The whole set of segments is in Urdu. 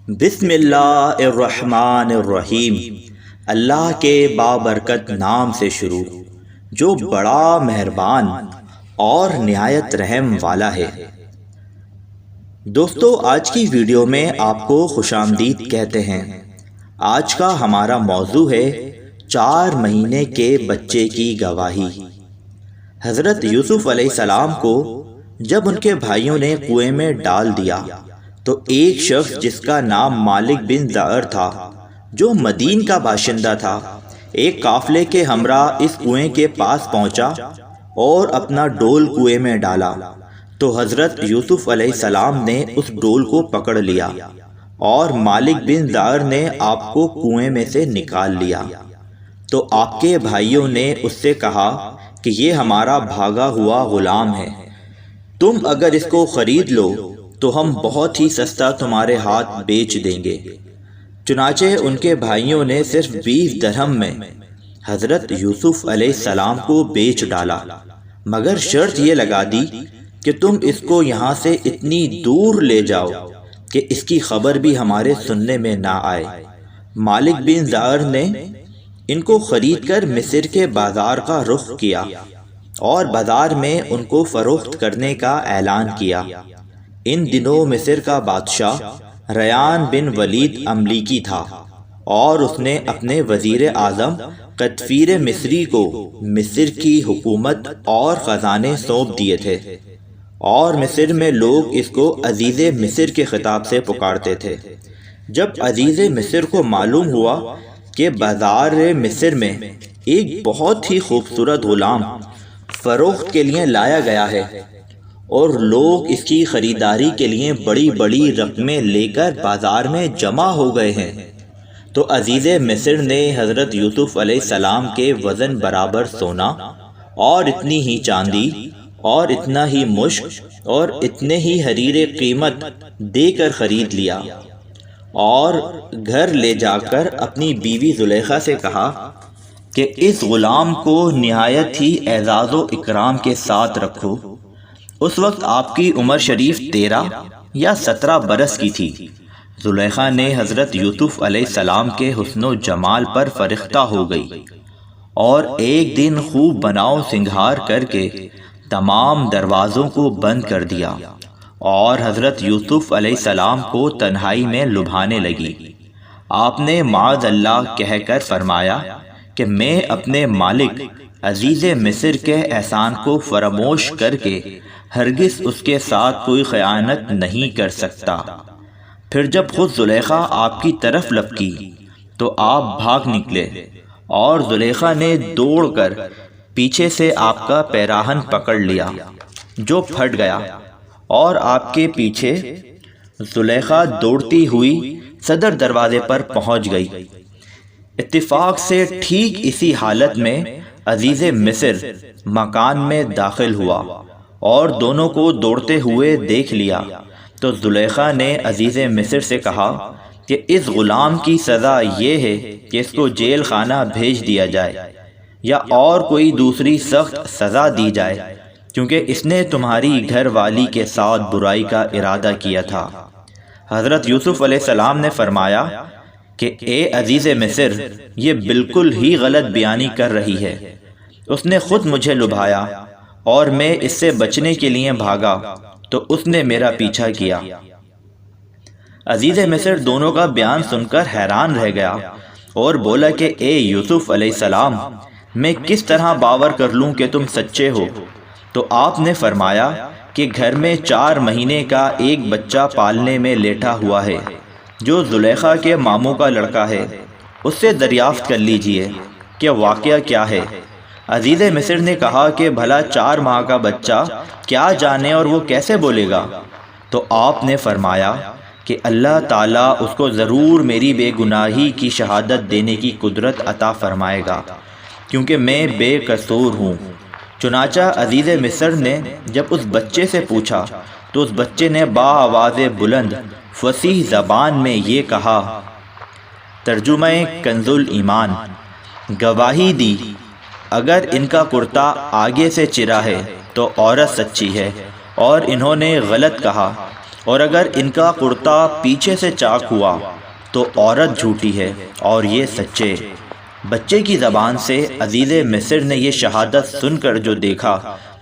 بسم اللہ الرحمن الرحیم۔ اللہ کے بابرکت نام سے شروع جو بڑا مہربان اور نہایت رحم والا ہے۔ دوستو، آج کی ویڈیو میں آپ کو خوش آمدید کہتے ہیں۔ آج کا ہمارا موضوع ہے 4 مہینے کے بچے کی گواہی۔ حضرت یوسف علیہ السلام کو جب ان کے بھائیوں نے کنویں میں ڈال دیا تو ایک شخص جس کا نام مالک بن زعر تھا، جو مدین کا باشندہ تھا، ایک قافلے کے ہمراہ اس کنویں کے پاس پہنچا اور اپنا ڈول کنویں میں ڈالا تو حضرت یوسف علیہ السلام نے اس ڈول کو پکڑ لیا اور مالک بن زعر نے آپ کو کنویں میں سے نکال لیا۔ تو آپ کے بھائیوں نے اس سے کہا کہ یہ ہمارا بھاگا ہوا غلام ہے، تم اگر اس کو خرید لو تو ہم بہت ہی سستا تمہارے ہاتھ بیچ دیں گے۔ چنانچہ ان کے بھائیوں نے صرف 20 درہم میں حضرت یوسف علیہ السلام کو بیچ ڈالا، مگر شرط یہ لگا دی کہ تم اس کو یہاں سے اتنی دور لے جاؤ کہ اس کی خبر بھی ہمارے سننے میں نہ آئے۔ مالک بن زعر نے ان کو خرید کر مصر کے بازار کا رخ کیا اور بازار میں ان کو فروخت کرنے کا اعلان کیا۔ ان دنوں مصر کا بادشاہ ریان بن ولید املیکی تھا اور اس نے اپنے وزیر اعظم قطفیر مصری کو مصر کی حکومت اور خزانے سونپ دیے تھے، اور مصر میں لوگ اس کو عزیز مصر کے خطاب سے پکارتے تھے۔ جب عزیز مصر کو معلوم ہوا کہ بازار مصر میں ایک بہت ہی خوبصورت غلام فروخت کے لیے لایا گیا ہے اور لوگ اس کی خریداری کے لیے بڑی بڑی رقمیں لے کر بازار میں جمع ہو گئے ہیں، تو عزیز مصر نے حضرت یوسف علیہ السلام کے وزن برابر سونا اور اتنی ہی چاندی اور اتنا ہی مشک اور اتنے ہی حریر قیمت دے کر خرید لیا، اور گھر لے جا کر اپنی بیوی زلیخا سے کہا کہ اس غلام کو نہایت ہی اعزاز و اکرام کے ساتھ رکھو۔ اس وقت آپ کی عمر شریف 13 یا 17 برس کی تھی۔ زلیخا نے حضرت یوسف علیہ السلام کے حسن و جمال پر فرختہ ہو گئی اور ایک دن خوب بناؤ سنگھار کر کے تمام دروازوں کو بند کر دیا اور حضرت یوسف علیہ السلام کو تنہائی میں لبھانے لگی۔ آپ نے معاذ اللہ کہہ کر فرمایا کہ میں اپنے مالک عزیز مصر کے احسان کو فراموش کر کے ہرگز اس کے ساتھ کوئی خیانت نہیں کر سکتا۔ پھر جب خود زلیخا آپ کی طرف لپکی تو آپ بھاگ نکلے اور زلیخا نے دوڑ کر پیچھے سے آپ کا پیراہن پکڑ لیا جو پھٹ گیا، اور آپ کے پیچھے زلیخا دوڑتی ہوئی صدر دروازے پر پہنچ گئی۔ اتفاق سے ٹھیک اسی حالت میں عزیز مصر مکان میں داخل ہوا اور دونوں کو دوڑتے ہوئے دیکھ لیا، تو زلیخا نے عزیز مصر سے کہا کہ اس غلام کی سزا یہ ہے کہ اس کو جیل خانہ بھیج دیا جائے یا اور کوئی دوسری سخت سزا دی جائے، کیونکہ اس نے تمہاری گھر والی کے ساتھ برائی کا ارادہ کیا تھا۔ حضرت یوسف علیہ السلام نے فرمایا کہ اے عزیز مصر، یہ بالکل ہی غلط بیانی کر رہی ہے۔ اس نے خود مجھے لبھایا اور میں اس سے بچنے کے لیے بھاگا تو اس نے میرا پیچھا کیا۔ عزیز مصر دونوں کا بیان سن کر حیران رہ گیا اور بولا کہ اے یوسف علیہ السلام، میں کس طرح باور کر لوں کہ تم سچے ہو؟ تو آپ نے فرمایا کہ گھر میں 4 مہینے کا ایک بچہ پالنے میں لیٹا ہوا ہے جو زلیخا کے ماموں کا لڑکا ہے، اس سے دریافت کر لیجئے کہ واقعہ کیا ہے۔ عزیز مصر نے کہا کہ بھلا 4 ماہ کا بچہ کیا جانے اور وہ کیسے بولے گا؟ تو آپ نے فرمایا کہ اللہ تعالیٰ اس کو ضرور میری بے گناہی کی شہادت دینے کی قدرت عطا فرمائے گا، کیونکہ میں بے قصور ہوں۔ چنانچہ عزیز مصر نے جب اس بچے سے پوچھا تو اس بچے نے بآواز بلند فصیح زبان میں یہ کہا، ترجمہ کنز الایمان، گواہی دی اگر ان کا کرتا آگے سے چرا ہے تو عورت سچی ہے، اور انہوں نے غلط کہا اور اگر ان کا کرتا پیچھے سے چاک ہوا تو عورت جھوٹی ہے اور یہ سچے۔ بچے کی زبان سے عزیز مصر نے یہ شہادت سن کر جو دیکھا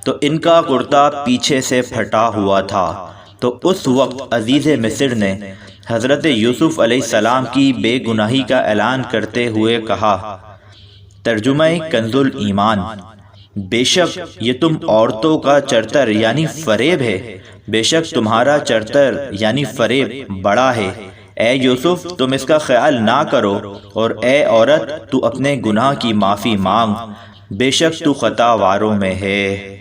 تو ان کا کرتا پیچھے سے پھٹا ہوا تھا۔ تو اس وقت عزیز مصر نے حضرت یوسف علیہ السلام کی بے گناہی کا اعلان کرتے ہوئے کہا، ترجمہ کنز الایمان، بے شک یہ تم عورتوں کا چرتر یعنی فریب ہے، بے شک تمہارا چرتر یعنی فریب بڑا ہے۔ اے یوسف تم اس کا خیال نہ کرو، اور اے عورت تو اپنے گناہ کی معافی مانگ، بے شک تو خطا واروں میں ہے۔